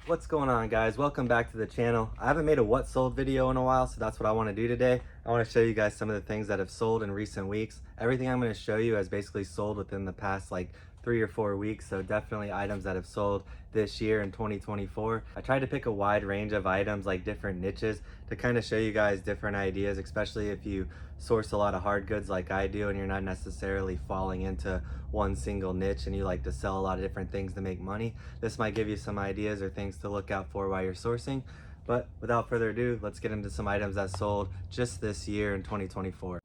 What's going on, guys? Welcome back to the channel. I haven't made a what sold video in a while, so that's what I want to do today. I want to show you guys some of the things that have sold in recent weeks. Everything I'm going to show you has basically sold within the past like 3 or 4 weeks, so definitely items that have sold this year in 2024. I tried to pick a wide range of items, like different niches, to kind of show you guys different ideas, especially if you source a lot of hard goods like I do and you're not necessarily falling into one single niche and you like to sell a lot of different things to make money. This might give you some ideas or things to look out for while you're sourcing. But without further ado, let's get into some items that sold just this year in 2024.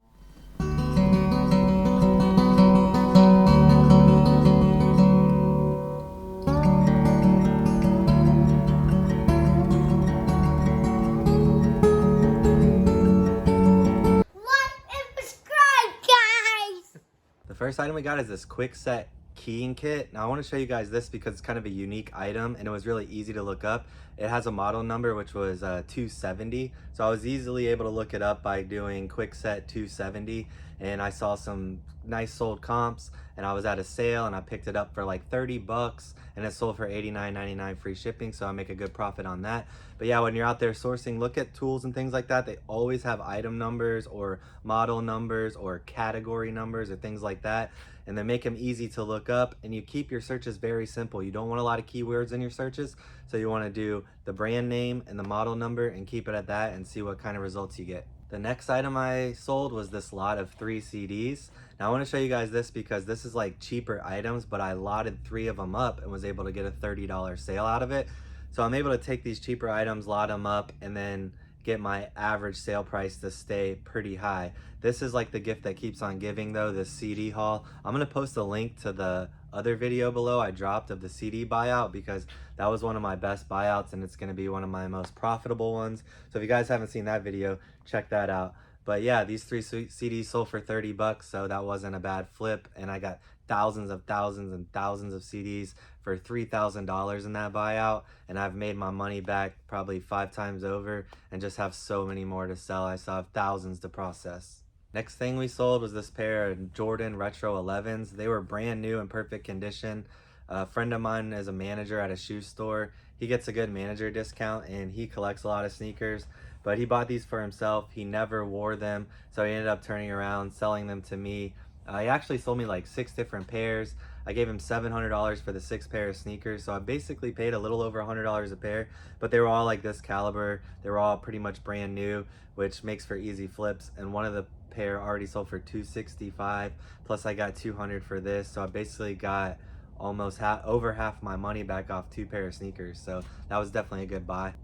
The first item we got is this quick set keying kit. Now I want to show you guys this because it's kind of a unique item and it was really easy to look up. It has a model number which was 270, so I was easily able to look it up by doing quick set 270, and I saw some nice sold comps and I was at a sale and I picked it up for like 30 bucks and it sold for $89.99 free shipping, so I make a good profit on that. But yeah, when you're out there sourcing, look at tools and things like that. They always have item numbers or model numbers or category numbers or things like that, and then make them easy to look up, and you keep your searches very simple. You don't want a lot of keywords in your searches, so you want to do the brand name and the model number and keep it at that and see what kind of results you get. The next item I sold was this lot of 3 CDs. Now I want to show you guys this because this is like cheaper items, but I lotted 3 of them up and was able to get a $30 sale out of it. So I'm able to take these cheaper items, lot them up, and then get my average sale price to stay pretty high. This is like the gift that keeps on giving though, this CD haul. I'm gonna post a link to the other video below I dropped of the CD buyout because that was one of my best buyouts and it's gonna be one of my most profitable ones. So if you guys haven't seen that video, check that out. But yeah, these 3 CDs sold for 30 bucks, so that wasn't a bad flip, and I got thousands and thousands of CDs for $3,000 in that buyout, and I've made my money back probably 5 times over and just have so many more to sell. I still have thousands to process. Next thing we sold was this pair of Jordan Retro 11s. They were brand new in perfect condition. A friend of mine is a manager at a shoe store. He gets a good manager discount and he collects a lot of sneakers, but he bought these for himself. He never wore them, so he ended up turning around, selling them to me. He actually sold me like 6 different pairs. I gave him $700 for the 6 pair of sneakers, so I basically paid a little over $100 a pair, but they were all like this caliber. They were all pretty much brand new, which makes for easy flips, and one of the pair already sold for $265, plus I got $200 for this, so I basically got almost over half my money back off 2 pair of sneakers, so that was definitely a good buy.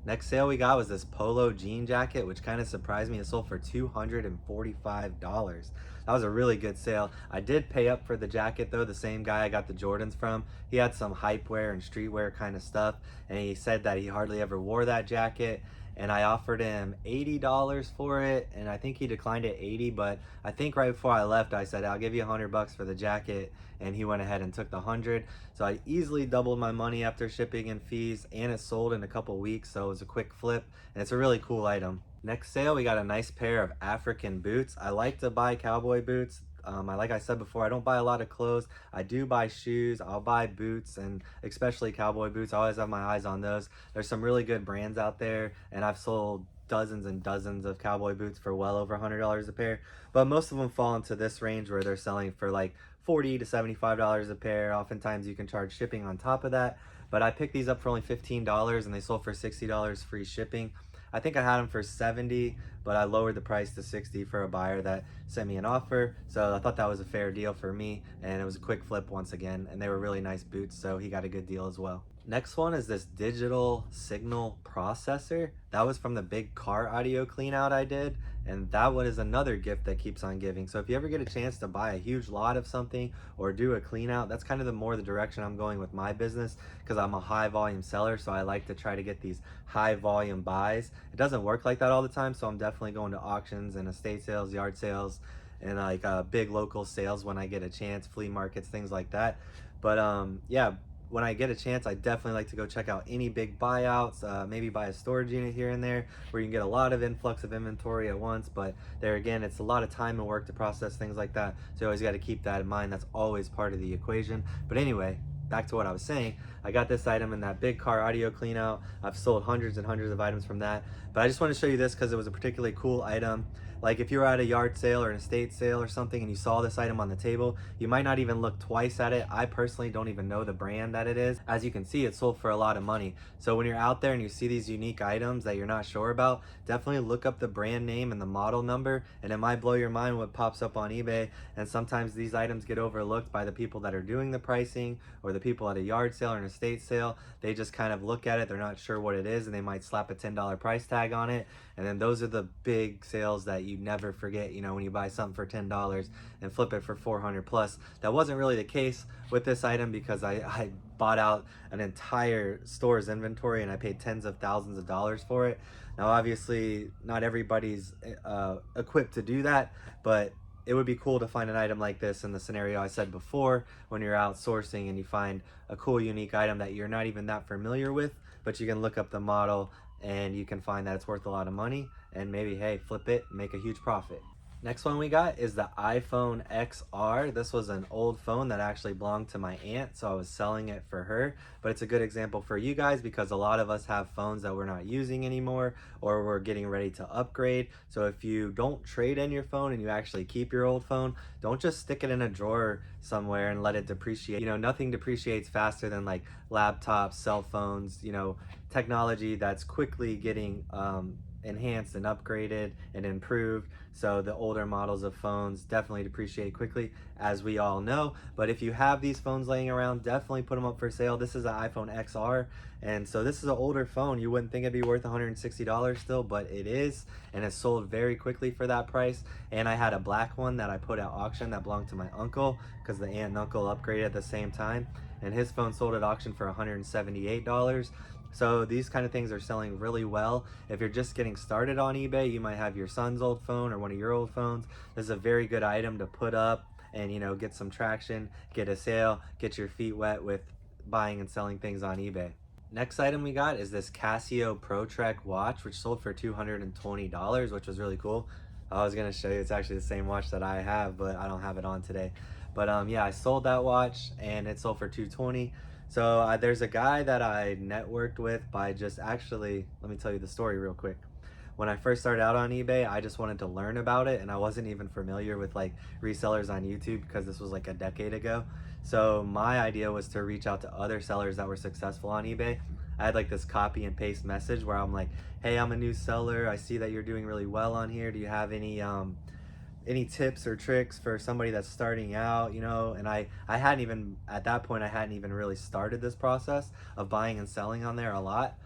Next sale we got was this polo jean jacket, which kind of surprised me. It sold for $245. That was a really good sale. I did pay up for the jacket though. The same guy I got the Jordans from, he had some hype wear and streetwear kind of stuff, and he said that he hardly ever wore that jacket, and I offered him $80 for it, and I think he declined at $80, but I think right before I left I said I'll give you $100 for the jacket, and he went ahead and took the $100. So I easily doubled my money after shipping and fees, and it sold in a couple weeks, so it was a quick flip, and it's a really cool item. Next sale we got a nice pair of African boots. I like to buy cowboy boots. Like I said before, I don't buy a lot of clothes. I do buy shoes, I'll buy boots, and especially cowboy boots. I always have my eyes on those. There's some really good brands out there, and I've sold dozens and dozens of cowboy boots for well over $100 a pair, but most of them fall into this range where they're selling for like $40 to $75 a pair. Oftentimes you can charge shipping on top of that, but I picked these up for only $15 and they sold for $60 free shipping. I think I had them for $70, but I lowered the price to $60 for a buyer that sent me an offer. So I thought that was a fair deal for me, and it was a quick flip once again, and they were really nice boots, so he got a good deal as well. Next one is this digital signal processor. That was from the big car audio clean out I did, and that one is another gift that keeps on giving. So if you ever get a chance to buy a huge lot of something or do a clean out, that's kind of the direction I'm going with my business, because I'm a high volume seller, so I like to try to get these high volume buys. It doesn't work like that all the time, so I'm definitely going to auctions and estate sales, yard sales, and like big local sales when I get a chance, flea markets, things like that. But yeah, when I get a chance, I definitely like to go check out any big buyouts, maybe buy a storage unit here and there where you can get a lot of influx of inventory at once. But there again, it's a lot of time and work to process things like that, so you always got to keep that in mind. That's always part of the equation. But anyway, back to what I was saying, I got this item in that big car audio clean out. I've sold hundreds and hundreds of items from that, but I just want to show you this because it was a particularly cool item. Like if you were at a yard sale or an estate sale or something and you saw this item on the table, you might not even look twice at it. I personally don't even know the brand that it is. As you can see, it sold for a lot of money. So when you're out there and you see these unique items that you're not sure about, definitely look up the brand name and the model number, and it might blow your mind what pops up on eBay. And sometimes these items get overlooked by the people that are doing the pricing, or the people at a yard sale or an estate sale. They just kind of look at it, they're not sure what it is, and they might slap a $10 price tag on it. And then those are the big sales that you never forget, you know, when you buy something for $10 and flip it for 400 plus. That wasn't really the case with this item because I bought out an entire store's inventory and I paid tens of thousands of dollars for it. Now obviously not everybody's equipped to do that, but it would be cool to find an item like this in the scenario I said before, when you're out sourcing and you find a cool unique item that you're not even that familiar with, but you can look up the model and you can find that it's worth a lot of money, and maybe, hey, flip it, make a huge profit. Next one we got is the iPhone XR. This was an old phone that actually belonged to my aunt, so I was selling it for her. But it's a good example for you guys because a lot of us have phones that we're not using anymore, or we're getting ready to upgrade. So if you don't trade in your phone and you actually keep your old phone, don't just stick it in a drawer somewhere and let it depreciate. You know, nothing depreciates faster than like laptops, cell phones, you know, technology that's quickly getting enhanced and upgraded and improved. So the older models of phones definitely depreciate quickly, as we all know. But if you have these phones laying around, definitely put them up for sale. This is an iPhone XR, and so this is an older phone. You wouldn't think it'd be worth $160 still, but it is, and it sold very quickly for that price. And I had a black one that I put at auction that belonged to my uncle because the aunt and uncle upgraded at the same time, and his phone sold at auction for $178. So these kind of things are selling really well. If you're just getting started on eBay, you might have your son's old phone or one of your old phones. This is a very good item to put up and, you know, get some traction, get a sale, get your feet wet with buying and selling things on eBay. Next item we got is this Casio Pro Trek watch, which sold for $220, which was really cool. I was gonna show you, it's actually the same watch that I have, but I don't have it on today. But yeah, I sold that watch and it sold for $220. So there's a guy that I networked with by just actually, let me tell you the story real quick. When I first started out on eBay, I just wanted to learn about it, and I wasn't even familiar with like resellers on YouTube because this was like a decade ago. So my idea was to reach out to other sellers that were successful on eBay. I had like this copy and paste message where I'm like, hey, I'm a new seller. I see that you're doing really well on here. Do you have any tips or tricks for somebody that's starting out, you know? And I hadn't even, at that point, I hadn't even really started this process of buying and selling on there a lot.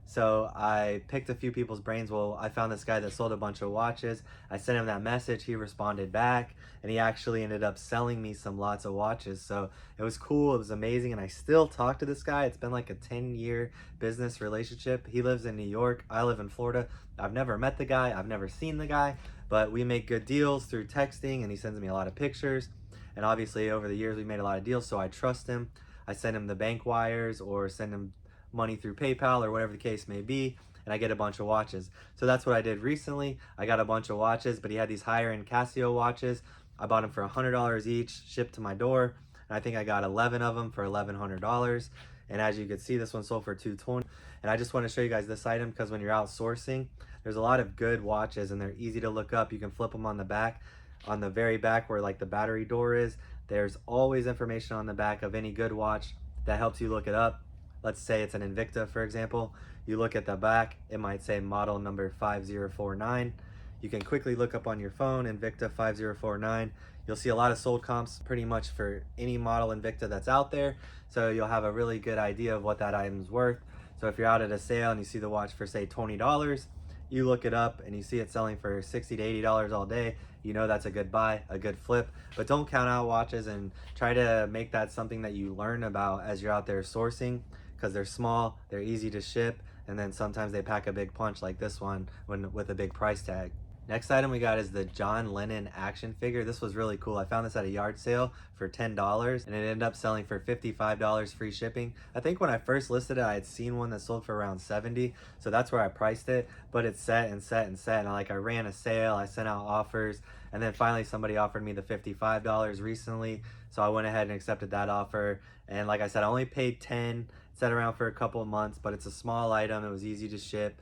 So I picked a few people's brains. Well, I found this guy that sold a bunch of watches. I sent him that message, he responded back, and he actually ended up selling me lots of watches. So it was cool, it was amazing, and I still talk to this guy. It's been like a 10-year business relationship. He lives in New York, I live in Florida. I've never met the guy, I've never seen the guy, but we make good deals through texting, and he sends me a lot of pictures. And obviously over the years we made a lot of deals, so I trust him. I send him the bank wires or send him money through PayPal or whatever the case may be, and I get a bunch of watches. So that's what I did recently. I got a bunch of watches, but he had these higher end Casio watches. I bought them for $100 each, shipped to my door, and I think I got 11 of them for $1,100. And as you can see, this one sold for $220. And I just want to show you guys this item because when you're out sourcing, there's a lot of good watches and they're easy to look up. You can flip them on the back. On the very back where like the battery door is, there's always information on the back of any good watch that helps you look it up. Let's say it's an Invicta, for example. You look at the back, it might say model number 5049. You can quickly look up on your phone, Invicta 5049. You'll see a lot of sold comps pretty much for any model Invicta that's out there. So you'll have a really good idea of what that item's worth. So if you're out at a sale and you see the watch for say $20, you look it up and you see it selling for $60 to $80 all day, you know that's a good buy, a good flip. But don't count out watches and try to make that something that you learn about as you're out there sourcing, because they're small, they're easy to ship, and then sometimes they pack a big punch like this one with a big price tag. Next item we got is the John Lennon action figure. This was really cool. I found this at a yard sale for $10 and it ended up selling for $55 free shipping. I think when I first listed it, I had seen one that sold for around 70, so that's where I priced it, but it's set and set and set. And I ran a sale, I sent out offers, and then finally somebody offered me the $55 recently, so I went ahead and accepted that offer. And like I said, I only paid 10, set around for a couple of months, but it's a small item, it was easy to ship,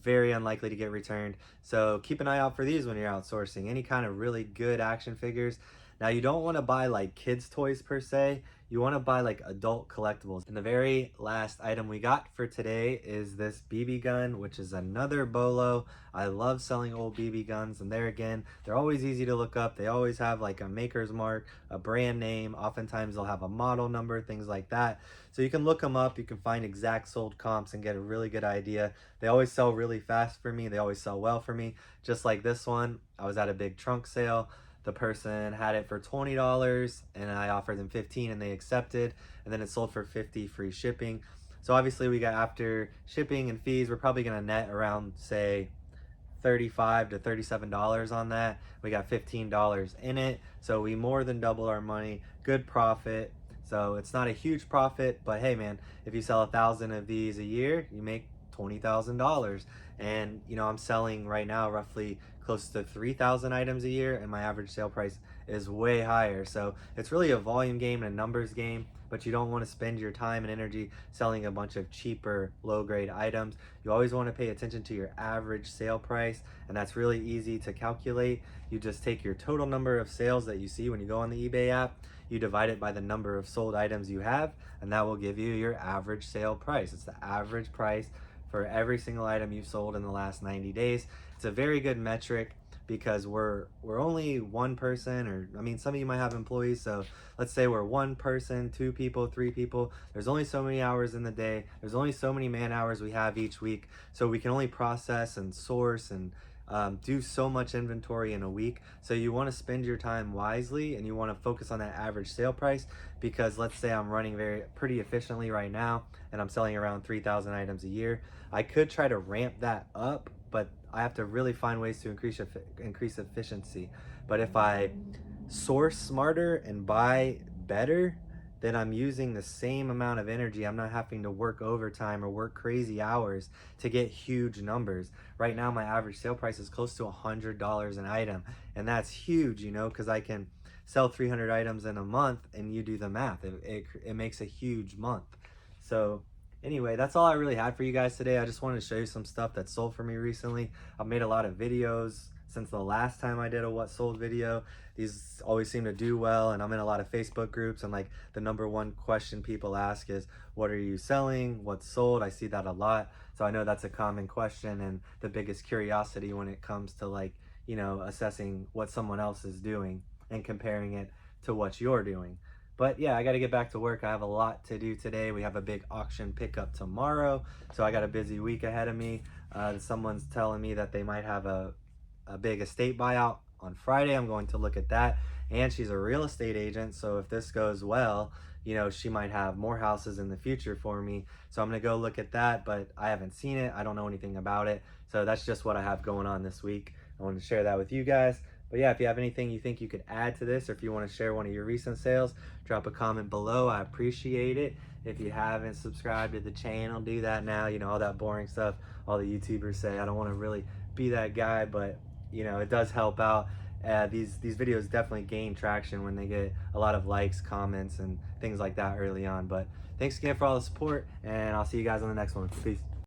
very unlikely to get returned. So keep an eye out for these when you're outsourcing any kind of really good action figures. Now you don't want to buy like kids toys per se, you want to buy like adult collectibles. And the very last item we got for today is this BB gun, which is another bolo. I love selling old BB guns, and there again, they're always easy to look up. They always have like a maker's mark, a brand name, oftentimes they'll have a model number, things like that. So you can look them up, you can find exact sold comps and get a really good idea. They always sell really fast for me, they always sell well for me. Just like this one, I was at a big trunk sale. The person had it for $20 and I offered them 15 and they accepted, and then it sold for 50 free shipping. So obviously we got, after shipping and fees, we're probably gonna net around say $35 to $37 on that. We got $15 in it, so we more than doubled our money. Good profit. So it's not a huge profit, but hey man, if you sell 1,000 of these a year, you make $20,000. And you know, I'm selling right now roughly close to 3,000 items a year, and my average sale price is way higher. So it's really a volume game and a numbers game, but you don't want to spend your time and energy selling a bunch of cheaper low grade items. You always want to pay attention to your average sale price, and that's really easy to calculate. You just take your total number of sales that you see when you go on the eBay app, you divide it by the number of sold items you have, and that will give you your average sale price. It's the average price for every single item you've sold in the last 90 days. It's a very good metric because we're only one person, or I mean, some of you might have employees, so let's say we're one person, two people, three people. There's only so many hours in the day. There's only so many man hours we have each week, so we can only process and source and do so much inventory in a week. So you want to spend your time wisely, and you want to focus on that average sale price, because let's say I'm running pretty efficiently right now and I'm selling around 3,000 items a year. I could try to ramp that up, but I have to really find ways to increase efficiency. But if I source smarter and buy better, then I'm using the same amount of energy. I'm not having to work overtime or work crazy hours to get huge numbers. Right now, my average sale price is close to $100 an item. And that's huge, you know, because I can sell 300 items in a month, and you do the math. It makes a huge month. So anyway, that's all I really had for you guys today. I just wanted to show you some stuff that sold for me recently. I've made a lot of videos since the last time I did a what sold video. These always seem to do well, and I'm in a lot of Facebook groups, and like the number one question people ask is, what are you selling? What's sold? I see that a lot. So I know that's a common question and the biggest curiosity when it comes to, like, you know, assessing what someone else is doing and comparing it to what you're doing. But yeah, I got to get back to work. I have a lot to do today. We have a big auction pickup tomorrow, so I got a busy week ahead of me. Someone's telling me that they might have a big estate buyout on Friday. I'm going to look at that. And she's a real estate agent, so if this goes well, you know, she might have more houses in the future for me. So I'm gonna go look at that, but I haven't seen it. I don't know anything about it. So that's just what I have going on this week. I wanted to share that with you guys. But yeah, if you have anything you think you could add to this, or if you want to share one of your recent sales, drop a comment below. I appreciate it. If you haven't subscribed to the channel, do that now. You know, all that boring stuff all the YouTubers say. I don't want to really be that guy, but you know, it does help out. These videos definitely gain traction when they get a lot of likes, comments, and things like that early on. But thanks again for all the support, and I'll see you guys on the next one. Peace.